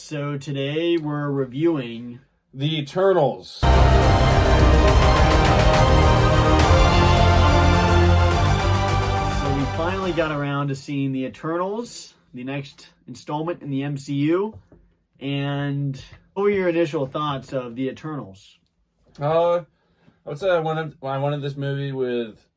So today we're reviewing The Eternals. So we finally got around to seeing The Eternals, the next installment in the MCU. And what were your initial thoughts of The Eternals? I would say I wanted this movie with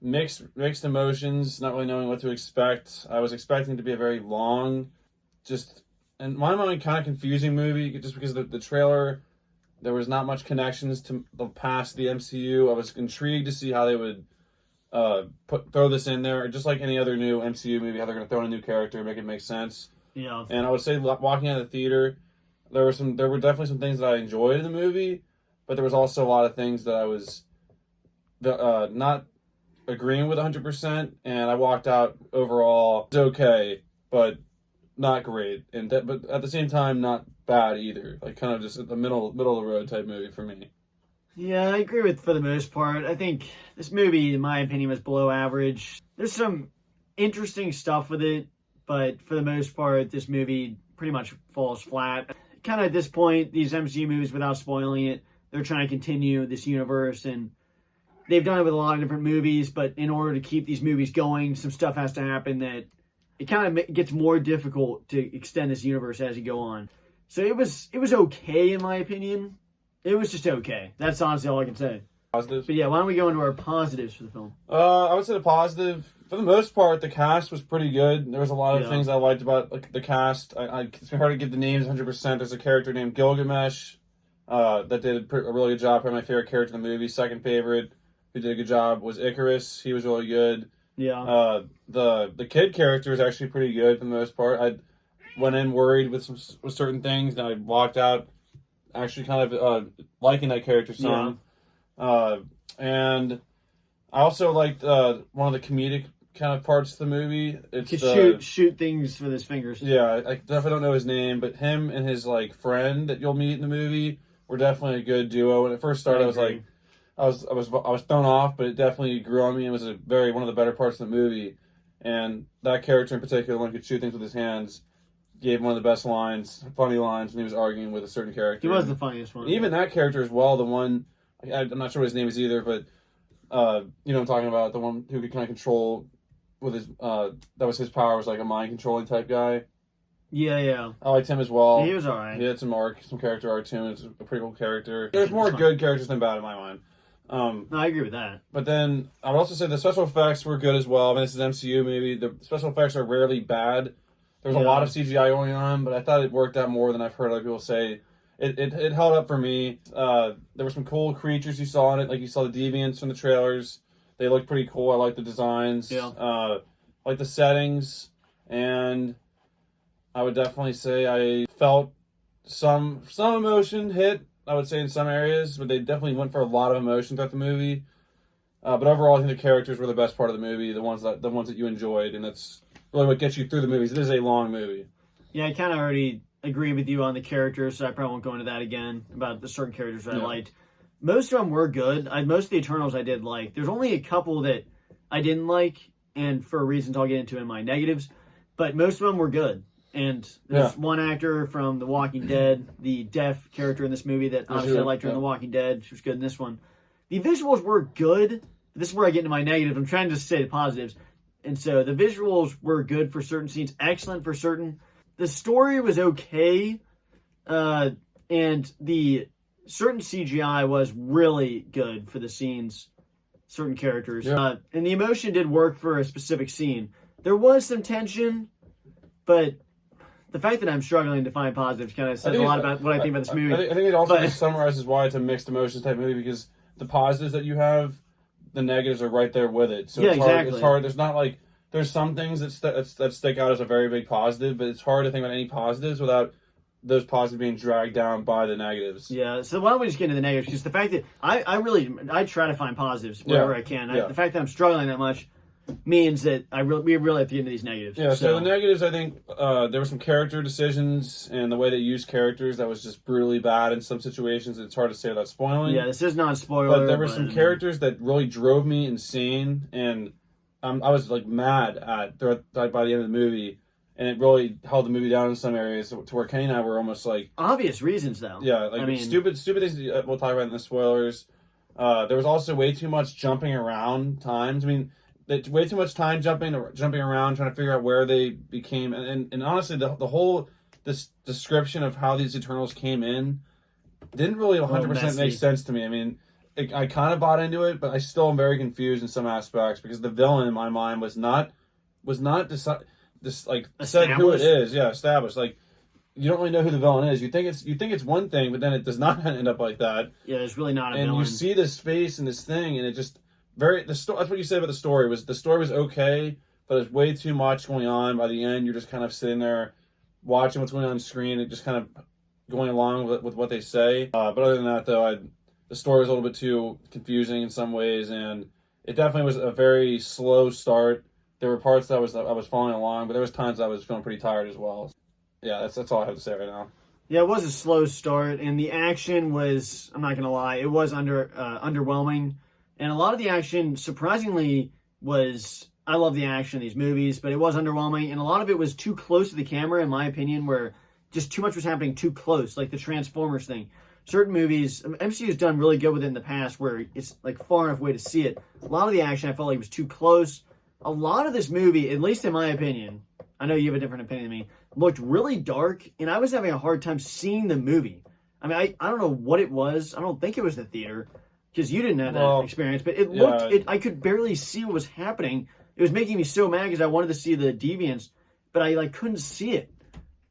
mixed emotions, not really knowing what to expect. I was expecting it to be a very long, just in my mind, kind of confusing movie, just because the trailer, there was not much connections to the past the MCU. I was intrigued to see how they would throw this in there, just like any other new MCU movie, how they're going to throw in a new character, make it make sense. Yeah. And I would say walking out of the theater, there were definitely some things that I enjoyed in the movie, but there was also a lot of things that I was not agreeing with 100%, and I walked out overall, it's okay, but not great, but at the same time, not bad either. Like, kind of just the middle of the road type movie for me. Yeah, I agree with for the most part. I think this movie, in my opinion, was below average. There's some interesting stuff with it, but for the most part, this movie pretty much falls flat. Kind of at this point, these MCU movies, without spoiling it, they're trying to continue this universe, and they've done it with a lot of different movies, but in order to keep these movies going, some stuff has to happen that it kind of gets more difficult to extend this universe as you go on. So it was okay, in my opinion. It was just okay. That's honestly all I can say. Positives? But yeah, why don't we go into our positives for the film? I would say the positive, for the most part, the cast was pretty good. There was a lot of things I liked about the cast. It's hard to get the names 100%. There's a character named Gilgamesh that did a really good job. Probably my favorite character in the movie. Second favorite, who did a good job, was Icarus. He was really good. Yeah. The kid character is actually pretty good for the most part. I went in worried with certain things, and I walked out actually kind of liking that character some. Yeah. And I also liked one of the comedic kind of parts of the movie. It's shoot things with his fingers. Yeah, I definitely don't know his name, but him and his friend that you'll meet in the movie were definitely a good duo. When it first started, I was like, I was thrown off, but it definitely grew on me. It was one of the better parts of the movie, and that character in particular, the one who could shoot things with his hands, gave one of the best funny lines when he was arguing with a certain character. He was the funniest one. Even that character as well, the one, I'm not sure what his name is either, but you know what I'm talking about, the one who could kind of control with his that was his power, was like a mind controlling type guy. Yeah. I liked him as well. Yeah, he was alright. He had some character arc too, and it's a pretty cool character. There's more good characters than bad in my mind. No, I agree with that. But then I would also say the special effects were good as well. I mean, this is an MCU movie. The special effects are rarely bad. There's a lot of CGI going on, but I thought it worked out more than I've heard other people say. It held up for me. There were some cool creatures you saw in it, like you saw the deviants from the trailers. They looked pretty cool. I like the designs. Yeah. I like the settings, and I would definitely say I felt some emotion hit, I would say, in some areas, but they definitely went for a lot of emotion throughout the movie. But overall, I think the characters were the best part of the movie, the ones that you enjoyed, and that's really what gets you through the movies. It is a long movie. Yeah, I kind of already agree with you on the characters, so I probably won't go into that again, about the certain characters that I liked. Most of them were good. Most of the Eternals I did like. There's only a couple that I didn't like, and for reasons I'll get into in my negatives, but most of them were good. And there's one actor from The Walking Dead, the deaf character in this movie that obviously I liked her in The Walking Dead. She was good in this one. The visuals were good. This is where I get into my negatives. I'm trying to just say the positives. And so the visuals were good for certain scenes, excellent for certain. The story was okay. And the certain CGI was really good for the scenes, certain characters. Yeah. And the emotion did work for a specific scene. There was some tension, but the fact that I'm struggling to find positives kind of says a lot about what I think about this movie. I think it also just summarizes why it's a mixed emotions type movie, because the positives that you have, the negatives are right there with it. So it's hard. There's not like, there's some things that stick out as a very big positive, but it's hard to think about any positives without those positives being dragged down by the negatives. Yeah, so why don't we just get into the negatives? Because the fact that I try to find positives wherever I can. The fact that I'm struggling that much means that we really have to get into these negatives. Yeah, so the negatives, I think there were some character decisions and the way they used characters that was just brutally bad in some situations. It's hard to say without spoiling. Yeah, this is not a spoiler. But there were some characters that really drove me insane, and I was like mad by the end of the movie. and it really held the movie down in some areas to where Kenny and I were almost like obvious reasons though. yeah, like I mean, stupid things we'll talk about in the spoilers. There was also way too much jumping around times. I mean, way too much time jumping around, trying to figure out where they became, and honestly, the whole this description of how these Eternals came in didn't really 100% make sense to me. I mean, I kind of bought into it, but I still am very confused in some aspects because the villain in my mind was not said who it is. Yeah, established. Like you don't really know who the villain is. You think it's one thing, but then it does not end up like that. Yeah, it's really not a villain. And you see this face and this thing, and it just that's what you said about the story. The story was okay, but there's way too much going on. By the end, you're just kind of sitting there watching what's going on screen and just kind of going along with what they say. But other than that, though, the story was a little bit too confusing in some ways, and it definitely was a very slow start. There were parts that I was following along, but there was times I was feeling pretty tired as well. Yeah, that's all I have to say right now. Yeah, it was a slow start, and the action was, I'm not going to lie, it was underwhelming. And a lot of the action, surprisingly, I love the action in these movies, but it was underwhelming, and a lot of it was too close to the camera, in my opinion, where just too much was happening too close, like the Transformers thing. Certain movies, MCU has done really good with it in the past, where it's like far enough away to see it. A lot of the action I felt like was too close. A lot of this movie, at least in my opinion, I know you have a different opinion than me, looked really dark, and I was having a hard time seeing the movie. I mean, I don't know what it was. I don't think it was the theater, because you didn't have that experience, but it looked, I could barely see what was happening. It was making me so mad because I wanted to see the deviants, but I couldn't see it.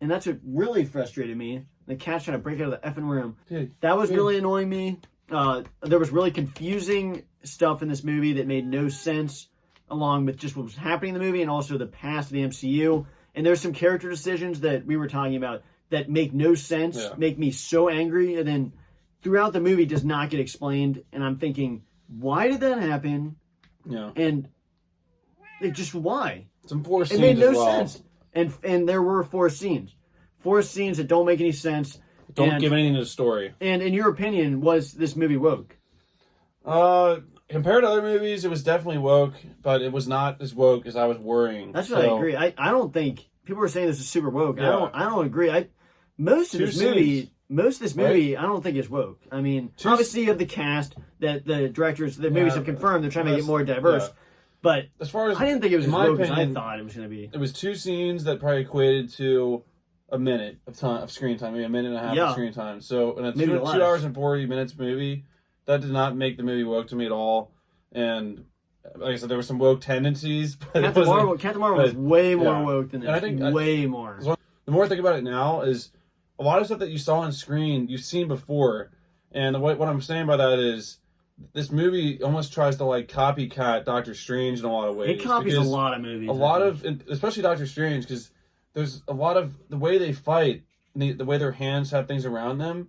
And that's what really frustrated me. The cat's trying to break out of the effing room. That was really annoying me. There was really confusing stuff in this movie that made no sense, along with just what was happening in the movie and also the past of the MCU. And there's some character decisions that we were talking about that make no sense, make me so angry, and then throughout the movie does not get explained. And I'm thinking, why did that happen? Yeah. And it just, why? Some forced scenes it made no as well. sense. And there were forced scenes. Forced scenes that don't make any sense. Don't give anything to the story. And in your opinion, was this movie woke? Compared to other movies, it was definitely woke, but it was not as woke as I was worrying. That's what I agree. I don't think people were saying this is super woke. Yeah. I don't agree. Most of this movie, I don't think is woke. I mean, obviously you have the cast that the directors, the movies have confirmed they're trying to make it more diverse. Yeah. But as far as I didn't think it was as woke as I thought it was going to be. It was 2 scenes that probably equated to a minute of screen time, maybe a minute and a half of screen time. So in a 2 hours and 40 minutes movie, that did not make the movie woke to me at all. And like I said, there were some woke tendencies. But Captain Marvel was way more woke than this. And I think way more. The more I think about it now is a lot of stuff that you saw on screen, you've seen before. And what I'm saying by that is this movie almost tries to like copycat Doctor Strange in a lot of ways. It copies a lot of movies. Especially Doctor Strange, because there's a lot of the way they fight, the way their hands have things around them,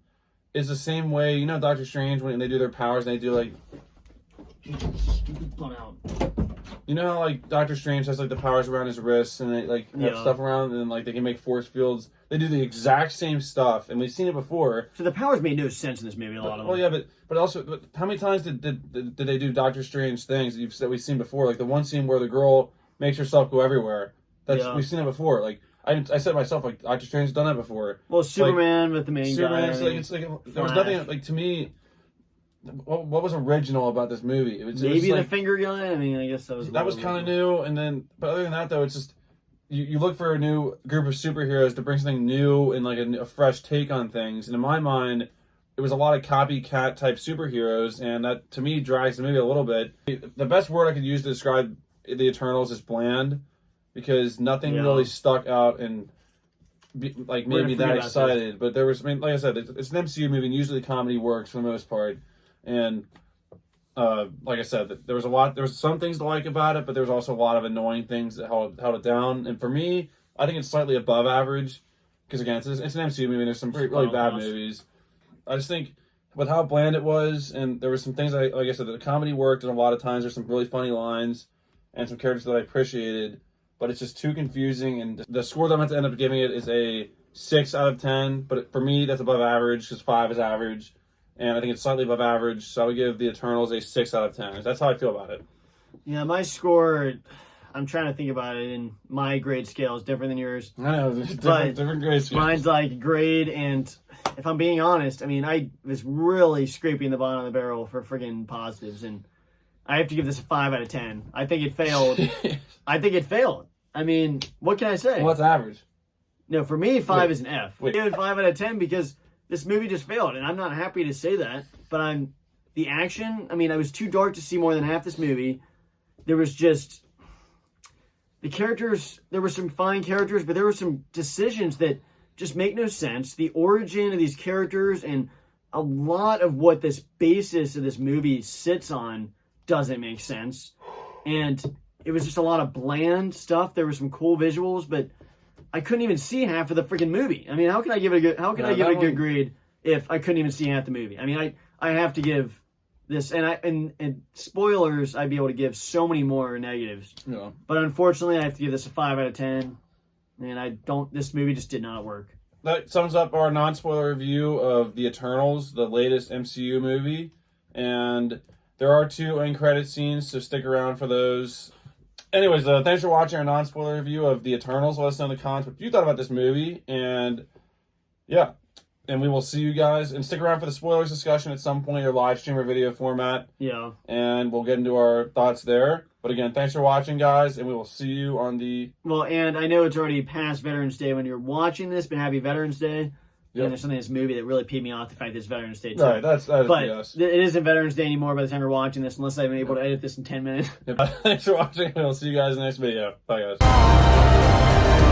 is the same way. You know, Doctor Strange, when they do their powers, and they do like. You know how like Doctor Strange has like the powers around his wrists and they like have stuff around and like they can make force fields. They do the exact same stuff, and we've seen it before. So the powers made no sense in this movie. A lot of them. Well, yeah, but how many times did they do Doctor Strange things that we've seen before? Like the one scene where the girl makes herself go everywhere. We've seen it before. Like I said to myself, like Doctor Strange has done that before. Well, Superman with the main guy. It's like there was nothing like to me. What was original about this movie? It was the finger gun. I mean, I guess that was kind of new. And then, but other than that, though, it's just you look for a new group of superheroes to bring something new and like a fresh take on things. And in my mind, it was a lot of copycat type superheroes, and that to me drags the movie a little bit. The best word I could use to describe the Eternals is bland, because nothing really stuck out and made me that excited. But there was, I mean, like I said, it's an MCU movie, and usually comedy works for the most part. And like I said, there was some things to like about it, but there was also a lot of annoying things that held it down. And for me, I think it's slightly above average, because again, it's an MCU movie, and there's some really bad movies. I just think with how bland it was, and there were some things like I said, the comedy worked, and a lot of times there's some really funny lines and some characters that I appreciated, but it's just too confusing. And the score that I'm going to end up giving it is a 6 out of 10, but for me, that's above average, because 5 is average. And I think it's slightly above average, so I would give the Eternals a 6 out of 10. That's how I feel about it. Yeah, my score, I'm trying to think about it, and my grade scale is different than yours. I know, different grade scales. Mine's like grade, and if I'm being honest, I mean, I was really scraping the bottom of the barrel for friggin' positives, and I have to give this a 5 out of 10. I think it failed. I mean, what can I say? What's average? No, for me, 5 is an F. Wait. I give it 5 out of 10 because this movie just failed, and I'm not happy to say that, but the action, I mean, I was too dark to see more than half this movie. There was just, the characters, there were some fine characters, but there were some decisions that just make no sense. The origin of these characters and a lot of what this basis of this movie sits on doesn't make sense. And it was just a lot of bland stuff. There were some cool visuals, but I couldn't even see half of the freaking movie. I mean, how can I give it a good grade if I couldn't even see half the movie? I mean, I have to give this, and spoilers, I'd be able to give so many more negatives. Yeah. But unfortunately, I have to give this a 5 out of 10. And this movie just did not work. That sums up our non-spoiler review of The Eternals, the latest MCU movie. And there are 2 end credit scenes, so stick around for those. Anyways, thanks for watching our non-spoiler review of The Eternals. Let us know in the comments what you thought about this movie. And yeah, and we will see you guys. And stick around for the spoilers discussion at some point, or live stream or video format. Yeah. And we'll get into our thoughts there. But again, thanks for watching, guys, and we will see you on the... Well, and I know it's already past Veterans Day when you're watching this, but happy Veterans Day. Yep. And there's something in this movie that really peed me off, the fact that it's Veterans Day, too. Right, that's but yes. It isn't Veterans Day anymore by the time you're watching this, unless I'm able to edit this in 10 minutes. Thanks for watching, and we'll see you guys in the next video. Bye, guys.